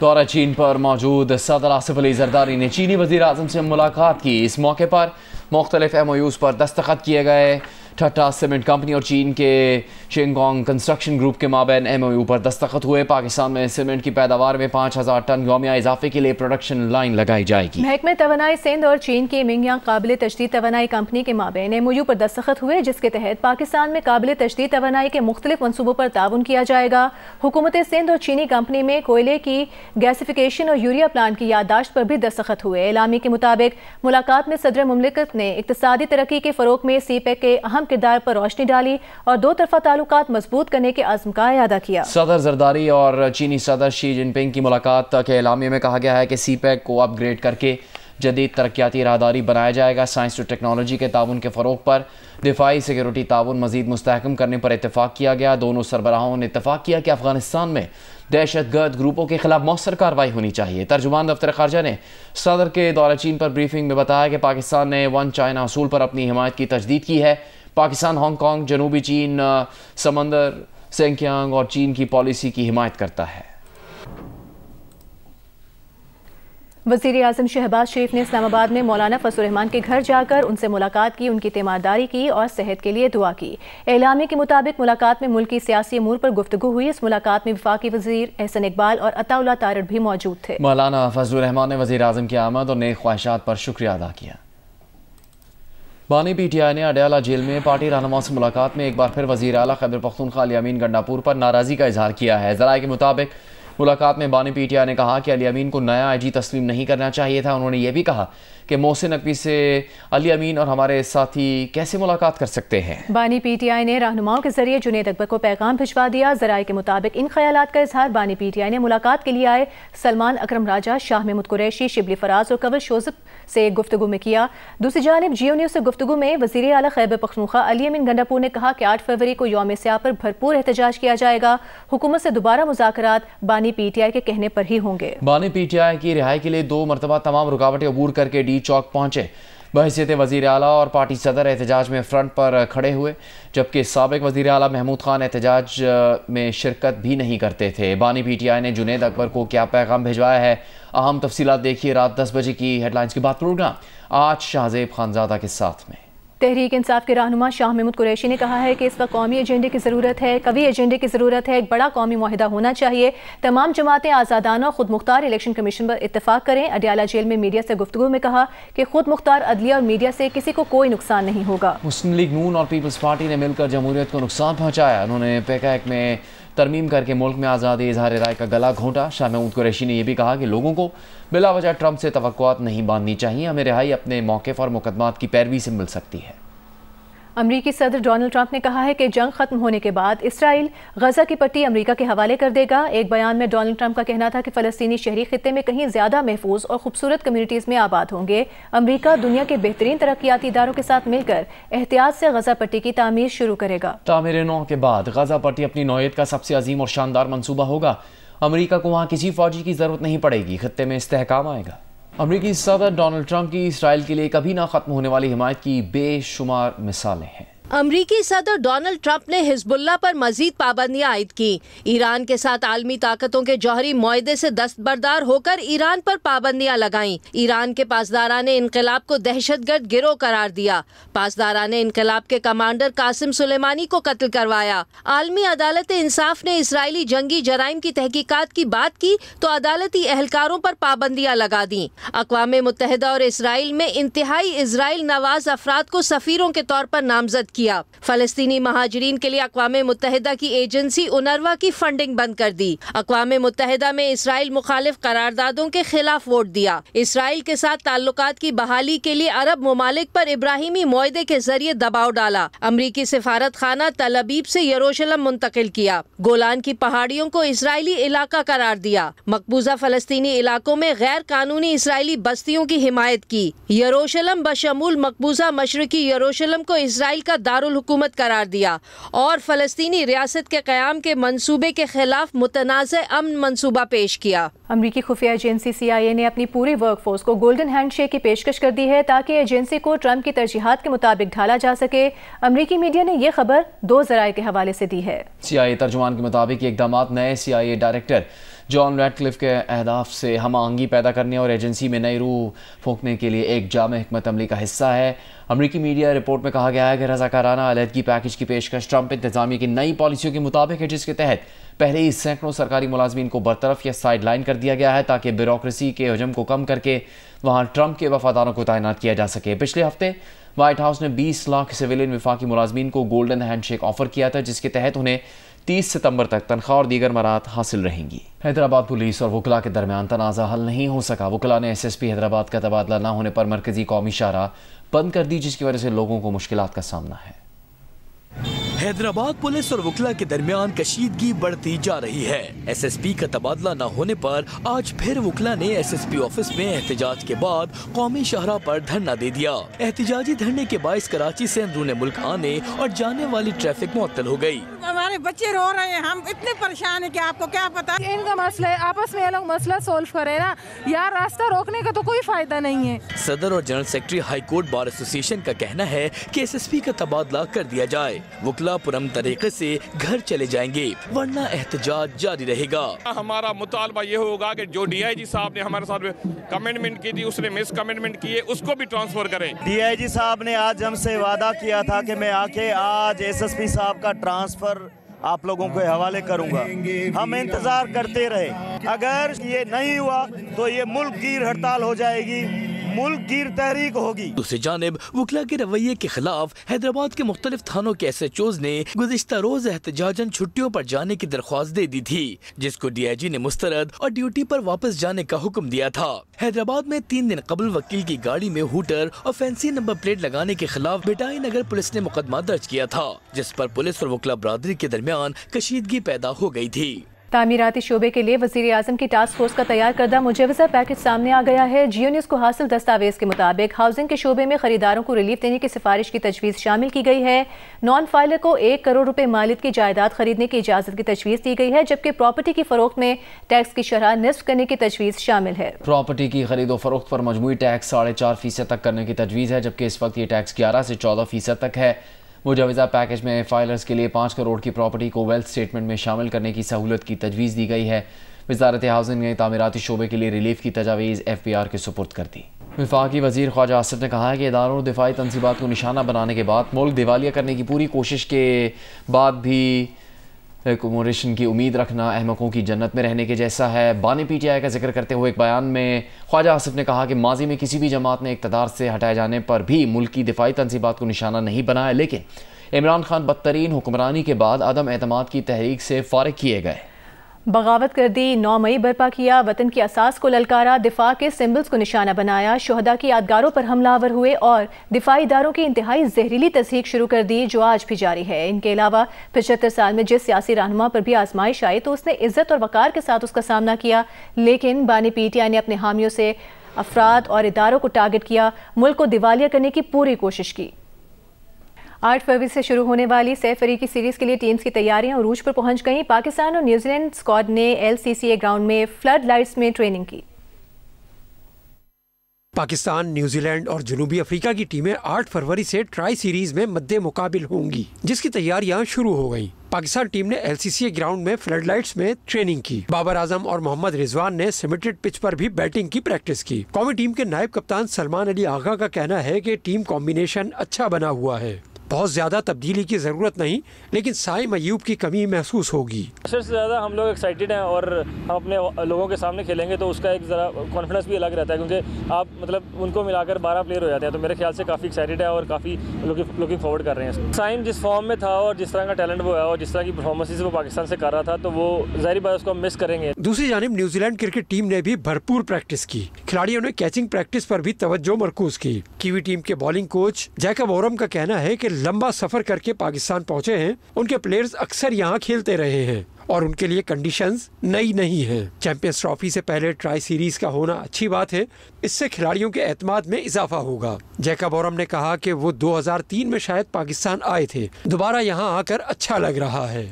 दौरा चीन पर मौजूद सदर आसिफ अली जरदारी ने चीनी वज़ीर आज़म से मुलाकात की। इस मौके पर मुख्तलिफ MOUs पर दस्तखत किए गए। ठट्टा सीमेंट कंपनी और चीन के शेंगोंग कंस्ट्रक्शन ग्रुप के माबैन MOU पर दस्तखत हुए। पाकिस्तान में सीमेंट की पैदावार में 5000 टन यौमिया इजाफे के लिए प्रोडक्शन लाइन लगाई जाएगी। महकमे तवानाई सिंध और चीन की मिंगयांग काबिल तजदीद तवानाई कंपनी के माबैन MOU पर दस्तखत हुए, जिसके तहत पाकिस्तान में काबिल तजदीद तवानाई के मुख्तलिफ मनसूबों पर ताउन किया जाएगा। हुकूमत सिंध और चीनी कंपनी में कोयले की गैसिफिकेशन और यूरिया प्लांट की याददाश्त पर भी दस्तखत हुए। एलामी के मुताबिक मुलाकात में सदर मुमलिकत ने इक्तिसादी तरक्की के फरोग में CPEC के अहम किरदार पर रोशनी डाली और दो तरफा ताल्लुकात मजबूत करने के अज़्म का इयादा किया। सदर जरदारी और चीनी सदर शी जिनपिंग की मुलाकात के एलामिया में कहा गया है कि CPEC को अपग्रेड करके जदीद तरक्याती राहदारी बनाया जाएगा। साइंस और टेक्नोलॉजी के ताउन के फ़रोग पर दिफाई सिक्योरिटी ताउन मजीद मुस्तहकम करने पर इतफाक़ किया गया। दोनों सरबराहों ने इतफाक़ किया कि अफगानिस्तान में दहशतगर्द ग्रुपों के खिलाफ मौसर कार्रवाई होनी चाहिए। तर्जुमान दफ्तर ख़ारजा ने सदर के दौरा चीन पर ब्रीफिंग में बताया कि पाकिस्तान ने वन चाइना असूल पर अपनी हिमायत की तजदीद की है। पाकिस्तान हांगकॉन्ग, जनूबी चीन समंदर, सिंकियांग और चीन की पॉलिसी की हिमायत करता है। वज़ीर आज़म शहबाज शरीफ ने इस्लामाबाद में मौलाना फजलुर रहमान के घर जाकर उनसे मुलाकात की, उनकी तीमारदारी की और सेहत के लिए दुआ की। एलामी के मुताबिक मुलाकात में मुल्क की सियासी अमूर पर गुफ्तगू हुई। इस मुलाकात में वफाकी वज़ीर एहसन इकबाल और अताउल्लाह तारड़ भी मौजूद थे। मौलाना फजलुर रहमान ने वज़ीर आज़म की आमद और नेक ख्वाहिशात पर शुक्रिया अदा किया। बानी PTI ने अडयाला जेल में पार्टी रहनुमा से मुलाकात में एक बार फिर वज़ीर आला खैबर पख्तूनख्वा अली अमीन गंडापुर पर नाराज़गी का इजहार किया है। ज़राए के मुताबिक मुलाकात में बानी PTI ने कहा कि अली अमीन को नया IG तस्लीम नहीं करना चाहिए था। उन्होंने ये भी कहा कि मोहसिन नकवी से अली अमीन और हमारे साथी कैसे मुलाकात कर सकते हैं। बानी PTI ने रहनुमाओं के जरिए जुनेद अकबर को पैगाम भिजवा दिया। ज़राए के मुताबिक इन ख्यालात का इजहार बानी PTI ने मुलाकात के लिए आए सलमान अकरम राजा, शाह महमूद कुरैशी, शिबली फराज और कंवल शोज़ब से गुफ्तगू में किया। दूसरी जानिब GO न्यूज़ से गुफ्तगू में वज़ीर आला खैबर पख्तूनख्वा अली अमीन गंडापुर ने कहा कि 8 फरवरी को यौम स्याह पर भरपूर एहतजाज किया जाएगा। हुकूमत से दोबारा मुज़ाकरात बानी PTI के कहने पर ही होंगे। बानी PTI की रिहाई के लिए 2 मरतबा तमाम रुकावटें अबूर करके D चौक पहुंचे। बहैसियत वज़ीर आला और पार्टी सदर एहतजाज में फ्रंट पर खड़े हुए, जबकि साबिक वज़ीर आला महमूद खान एहतजाज में शिरकत भी नहीं करते थे। बानी PTI ने जुनेद अकबर को क्या पैगाम भिजवाया है, अहम तफसीलात देखिए रात 10 बजे की हेडलाइंस के बाद प्रोग्राम आज शाहजेब खानजादा के साथ में। तहरीक इंसाफ के रहनुमा शाह महमूद कुरैशी ने कहा है कि इस वक्त कौमी एजेंडे की ज़रूरत है, कवी एजेंडे की ज़रूरत है। एक बड़ा कौमी मुआहिदा होना चाहिए। तमाम जमातें आज़ादाना और खुद मुख्तार इलेक्शन कमीशन पर इत्तफाक करें। अडयाला जेल में मीडिया से गुफ्तगू में कहा कि खुद मुख्तार अदलिया और मीडिया से किसी को कोई नुकसान नहीं होगा। मुस्लिम लीग नून और पीपल्स पार्टी ने मिलकर जमहूरियत को नुकसान पहुँचाया। उन्होंने पैक में तरमीम करके मुल्क में आज़ादी इजहार राय का गला घोंटा। शाह महमूद कुरैशी ने यह भी कहा कि लोगों को बिला वजह ट्रंप से तवक्कुआत नहीं बांधनी चाहिए। हमें रिहाई अपने मौके और मुकदमात की पैरवी से मिल सकती है। अमरीकी सदर डोनाल्ड ट्रंप ने कहा है कि जंग खत्म होने के बाद इसराइल गजा की पट्टी अमरीका के हवाले कर देगा। एक बयान में डोनाल्ड ट्रंप का कहना था कि फ़लस्तीनी शहरी खित्ते में कहीं ज़्यादा महफूज और खूबसूरत कम्युनिटीज़ में आबाद होंगे। अमरीका दुनिया के बेहतरीन तरक्याती इदारों के साथ मिलकर एहतियात से गजा पट्टी की तामीर शुरू करेगा। तामीर नौ के बाद गजा पट्टी अपनी नौयत का सबसे अजीम और शानदार मनसूबा होगा। अमरीका को वहाँ किसी फौजी की ज़रूरत नहीं पड़ेगी। खित्ते में इस्तेहकाम आएगा। अमरीकी सदर डोनाल्ड ट्रंप की इसराइल के लिए कभी ना खत्म होने वाली हिमायत की बेशुमार मिसालें हैं। अमरीकी सदर डोनाल्ड ट्रंप ने हिजबुल्लाह पर मजीद पाबंदियां आयद की। ईरान के साथ आलमी ताकतों के जौहरी मुआहदे से दस्तबरदार होकर ईरान पर पाबंदियां लगाईं। ईरान के पासदारान इनकलाब को दहशतगर्द गिरोह करार दिया। पासदारान इनकलाब के कमांडर कासिम सुलेमानी को कत्ल करवाया। आलमी अदालत इंसाफ ने इसराइली जंगी जराइम की तहकीकात की बात की तो अदालती एहलकारों पर पाबंदियां लगा दी। अक़वाम मुत्तहिदा और इसराइल में इंतहाई इसराइल नवाज अफराद को सफीरों के तौर पर नामजद किया। फलस्तीनी महाजिरीन के लिए अक़वाम मुत्तहिदा की एजेंसी UNRWA की फंडिंग बंद कर दी। अक़वाम मुत्तहिदा में इसराइल मुखालिफ करारदादों के खिलाफ वोट दिया। इसराइल के साथ ताल्लुकात की बहाली के लिए अरब ममालिक पर इब्राहिमी मुआहदे के जरिए दबाव डाला। अमरीकी सिफारत खाना तल अबीब से यरूशलेम मुंतकिल किया। गोलान की पहाड़ियों को इसराइली इलाका करार दिया। मकबूजा फलस्तीनी इलाकों में गैर कानूनी इसराइली बस्तियों की हिमायत की। यरूशलेम बशमूल मकबूजा मशरकी यरूशलेम को इसराइल का दारुल हुकूमत करार दिया और फलस्तीनी रियासत के क़याम के मंसूबे के खिलाफ मुतनाज़ अमन मंसूबा पेश किया। अमरीकी खुफिया एजेंसी CIA ने अपनी पूरी वर्कफोर्स को गोल्डन हैंडशेक की पेशकश कर दी है ताकि एजेंसी को ट्रंप की तरजीहात के मुताबिक ढाला जा सके। अमरीकी मीडिया ने यह खबर 2 ज़राए के हवाले से दी है। CIA तर्जुमान के मुताबिक इकदामात नए CIA डायरेक्टर जॉन रैडक्लिफ के अहदाफ से हम आहंगी पैदा करने और एजेंसी में नई रूह फूंकने के लिए एक जामे हिकमत अमली का हिस्सा है। अमरीकी मीडिया रिपोर्ट में कहा गया है कि रज़ाकाराना अलहदगी पैकेज की पेशकश ट्रंप इंतजामिया की नई पॉलिसियों के मुताबिक है, जिसके तहत पहले ही सैकड़ों सरकारी मुलाजमीन को बरतरफ या साइड लाइन कर दिया गया है ताकि ब्यूरोक्रेसी के हजम को कम करके वहाँ ट्रंप के वफादारों को तैनात किया जा सके। पिछले हफ्ते व्हाइट हाउस ने 20 लाख सिविलियन विफाकी मुलाजमीन को गोल्डन हैंडशेक ऑफर किया था, जिसके तहत उन्हें 30 सितंबर तक तनख्वाह और दीगर मराहत हासिल रहेंगी। हैदराबाद पुलिस और वकला के दरमियान तनाज़ा हल नहीं हो सका। वकला ने SSP हैदराबाद का तबादला न होने पर मरकजी कौमी शाहराह बंद कर दी, जिसकी वजह से लोगों को मुश्किलात का सामना है। हैदराबाद पुलिस और वकला के दरमियान कशीदगी बढ़ती जा रही है। SSP का तबादला न होने पर आज फिर वकला ने SSP ऑफिस में एहतजाज के बाद कौमी शाहराह पर धरना दे दिया। एहतजाजी धरने के बाइस कराची से अंदरूनी मुल्क आने और जाने वाली ट्रैफिक मुअत्तल हो गई। हमारे बच्चे रो रहे हैं, हम इतने परेशान हैं कि आपको क्या पता। इनका मसला है, आपस में ये लोग मसला सोल्व करे ना यार, रास्ता रोकने का तो कोई फायदा नहीं है। सदर और general secretary high court bar association का कहना है कि SSP का तबादला कर दिया जाए, वकला पुरम तरीके से घर चले जाएंगे, वरना एहतजाज जारी रहेगा। हमारा मुतालबा ये होगा कि जो DIG साहब ने हमारे साथ कमिटमेंट की थी, उसने मिस कमिटमेंट की है, उसको भी ट्रांसफर करें। DIG साहब ने आज हमसे वादा किया था कि मैं आके आज SSP साहब का ट्रांसफर आप लोगों के हवाले करूंगा। हम इंतजार करते रहे, अगर ये नहीं हुआ तो ये मुल्क गिर हड़ताल हो जाएगी, मुल्क गिर तहरीक होगी। दूसरी जानिब वकला के रवैये के खिलाफ हैदराबाद के मुख्तलिफ थानों के SHOs ने गुज़िश्ता रोज एहतजाजन छुट्टियों पर जाने की दरख्वास्त दे दी थी, जिसको DIG ने मुस्तरद और ड्यूटी पर वापस जाने का हुक्म दिया था। हैदराबाद में 3 दिन कबल वकील की गाड़ी में हूटर और फैंसी नंबर प्लेट लगाने के खिलाफ बिटाई नगर पुलिस ने मुकदमा दर्ज किया था, जिस पर पुलिस और वकला बरादरी के दरमियान कशीदगी पैदा हो गई थी। तामीराती शोबे के लिए वज़ीर आज़म की टास्क फोर्स का तैयार करदा मुजवज़ा पैकेज सामने आ गया है। जियो न्यूज़ को हासिल दस्तावेज के मुताबिक हाउसिंग के शोबे में खरीदारों को रिलीफ देने की सिफारिश की तजवीज़ शामिल की गई है। नॉन फाइलर को 1 करोड़ रुपए मालियत की जायदाद खरीदने की इजाज़त की तजवीज़ दी गई है, जबकि प्रॉपर्टी की फरोख्त में टैक्स की शरह निस्फ करने की तजवीज़ शामिल है। प्रॉपर्टी की खरीदो फरोख्त पर मजमूई टैक्स 4.5% तक करने की तजवीज़ है, जबकि इस वक्त ये टैक्स 11 से 14% तक है। मुजवज़ा पैकेज में फाइलर्स के लिए 5 करोड़ की प्रॉपर्टी को वेल्थ स्टेटमेंट में शामिल करने की सहूलत की तजवीज़ दी गई है। वज़ारत हाउसिंग ने तामीराती शोबे के लिए रिलीफ की तजावीज़ FPR के सुपुर्द कर दी। वफाकी वज़ीर ख्वाजा आसिफ ने कहा है कि इदारों और दिफाई तनसीबात को निशाना बनाने के बाद मुल्क दिवालिया करने की पूरी कोशिश के बाद भी एकोमोडेशन की उम्मीद रखना अहमकों की जन्नत में रहने के जैसा है। बानी PTI का जिक्र करते हुए एक बयान में ख्वाजा आसिफ ने कहा कि माजी में किसी भी जमात ने इक़्तिदार से हटाए जाने पर भी मुल्क की दिफाई तनसीबात को निशाना नहीं बनाया, लेकिन इमरान खान बदतरीन हुक्मरानी के बाद अदम एतमाद की तहरीक से फारिग किए गए। बगावत कर दी, 9 मई बर्पा किया, वतन की असास को ललकारा, दिफा के सिम्बल्स को निशाना बनाया, शोहदा की यादगारों पर हमलावर हुए और दिफाई इदारों की इंतहाई जहरीली तस्हीक शुरू कर दी, जो आज भी जारी है। इनके अलावा 75 साल में जिस सियासी रहनुमा पर भी आजमाइश आई तो उसने इज्जत और वकार के साथ उसका सामना किया, लेकिन बानी PTI ने अपने हामियों से अफराद और इदारों को टारगेट किया, मुल्क को दिवालिया करने की पूरी कोशिश की। 8 फरवरी से शुरू होने वाली सैफ अली की सीरीज के लिए टीम्स की तैयारियां उरूज पर पहुंच गईं। पाकिस्तान और न्यूजीलैंड स्क्वाड ने LCCA ग्राउंड में फ्लड लाइट्स में ट्रेनिंग की। पाकिस्तान, न्यूजीलैंड और जनूबी अफ्रीका की टीमें 8 फरवरी से ट्राई सीरीज में मद्दे मुकाबिल होंगी, जिसकी तैयारियां शुरू हो गईं। पाकिस्तान टीम ने LCCA ग्राउंड में फ्लड लाइट्स में ट्रेनिंग की। बाबर आजम और मोहम्मद रिजवान ने सिमेंटेड पिच पर भी बैटिंग की प्रैक्टिस की। कौमी टीम के नायब कप्तान सलमान अली आगा का कहना है कि टीम कॉम्बिनेशन अच्छा बना हुआ है, बहुत ज्यादा तब्दीली की जरूरत नहीं, लेकिन साइम अयूब की कमी महसूस होगी। सबसे ज़्यादा हम लोग एक्साइटेड हैं और हम अपने लोगों के सामने खेलेंगे तो उसका एक ज़रा कॉन्फिडेंस भी अलग रहता है, क्योंकि आप मतलब उनको मिलाकर 12 प्लेयर हो जाते हैं, तो मेरे ख्याल से काफ़ी एक्साइटेड है और काफ़ी लुकिंग फॉरवर्ड कर रहे हैं। साइम जिस फॉर्म में था और जिस तरह का टैलेंट वो है और जिस तरह की परफॉर्मेंस वो पाकिस्तान से कर रहा था, तो वो ज़ाहिर बात उसको हम मिस करेंगे। दूसरी जानिब न्यूजीलैंड क्रिकेट टीम ने भी भरपूर प्रैक्टिस की। खिलाड़ियों ने कैचिंग प्रैक्टिस पर भी तवज्जो मरकूज की। कीवी टीम के बॉलिंग कोच जैकब ओरम का कहना है कि लंबा सफर के पाकिस्तान पहुंचे हैं, उनके प्लेयर्स अक्सर यहां खेलते रहे हैं और उनके लिए कंडीशंस नई नहीं हैं। चैंपियंस ट्रॉफी से पहले ट्राई सीरीज का होना अच्छी बात है, इससे खिलाड़ियों के एतमाद में इजाफा होगा। जैकब ओरम ने कहा कि वो 2003 में शायद पाकिस्तान आए थे, दोबारा यहां आकर अच्छा लग रहा है।